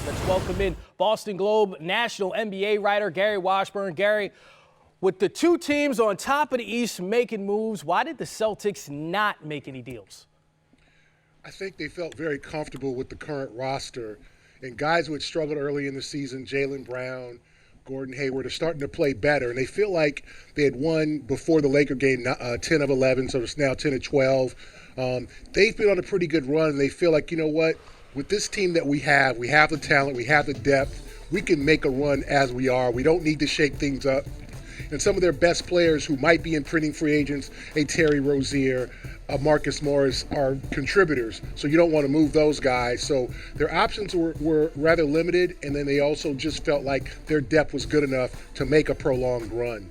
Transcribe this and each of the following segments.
Let's welcome in Boston Globe national NBA writer Gary Washburn. Gary, with the two teams on top of the East making moves, why did the Celtics not make any deals? I think they felt very comfortable with the current roster, and guys who had struggled early in the season, Jaylen Brown, Gordon Hayward, are starting to play better, and they feel like they had won before the Laker game 10 of 11, so it's now 10 of 12. They've been on a pretty good run, and they feel like, you know what, with this team that we have the talent, we have the depth, we can make a run as we are. We don't need to shake things up. And some of their best players who might be imprinting free agents, a Terry Rozier, Marcus Morris, are contributors. So you don't want to move those guys. So their options were rather limited, and then they also just felt like their depth was good enough to make a prolonged run.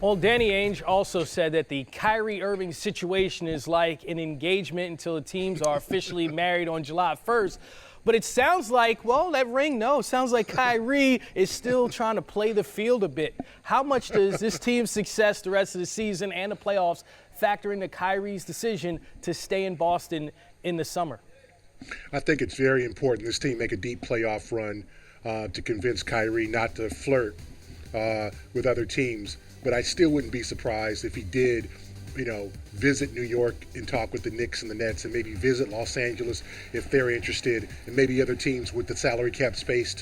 Well, Danny Ainge also said that the Kyrie Irving situation is like an engagement until the teams are officially married on July 1st. But it sounds like, well, that ring, no, sounds like Kyrie is still trying to play the field a bit. How much does this team's success the rest of the season and the playoffs factor into Kyrie's decision to stay in Boston in the summer? I think it's very important this team make a deep playoff run to convince Kyrie not to flirt with other teams. But I still wouldn't be surprised if he did, visit New York and talk with the Knicks and the Nets, and maybe visit Los Angeles if they're interested, and maybe other teams with the salary cap space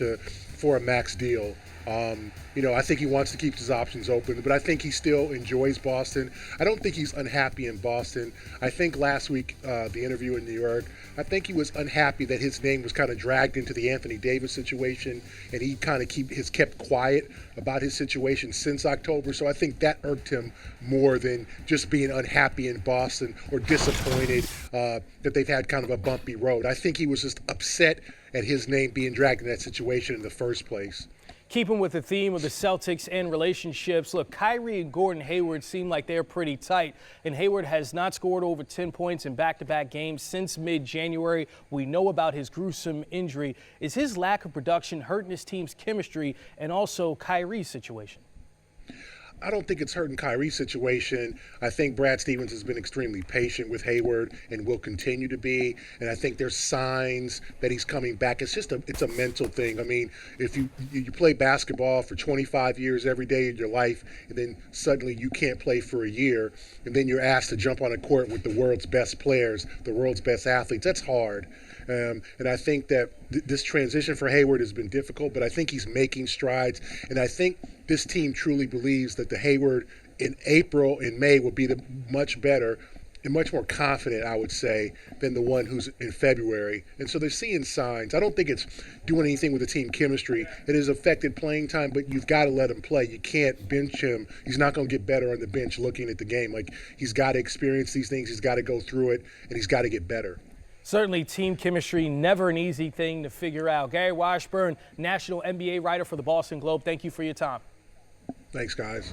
for a max deal. I think he wants to keep his options open, but I think he still enjoys Boston. I don't think he's unhappy in Boston. I think last week, the interview in New York, I think he was unhappy that his name was kind of dragged into the Anthony Davis situation, and he kind of has kept quiet about his situation since October. So I think that irked him more than just being unhappy in Boston or disappointed that they've had kind of a bumpy road. I think he was just upset at his name being dragged in that situation in the first place. Keeping with the theme of the Celtics and relationships, look, Kyrie and Gordon Hayward seem like they're pretty tight, and Hayward has not scored over 10 points in back-to-back games since mid-January. We know about his gruesome injury. Is his lack of production hurting his team's chemistry and also Kyrie's situation? I don't think it's hurting Kyrie's situation. I think Brad Stevens has been extremely patient with Hayward and will continue to be. And I think there's signs that he's coming back. It's a mental thing. I mean, if you play basketball for 25 years every day of your life, and then suddenly you can't play for a year, and then you're asked to jump on a court with the world's best players, the world's best athletes, that's hard. And I think that this transition for Hayward has been difficult, but I think he's making strides. And I think this team truly believes that the Hayward in April and May will be much better and much more confident, I would say, than the one who's in February. And so they're seeing signs. I don't think it's doing anything with the team chemistry. It has affected playing time, but you've got to let him play. You can't bench him. He's not going to get better on the bench looking at the game. Like, he's got to experience these things. He's got to go through it, and he's got to get better. Certainly, team chemistry, never an easy thing to figure out. Gary Washburn, national NBA writer for the Boston Globe, thank you for your time. Thanks, guys.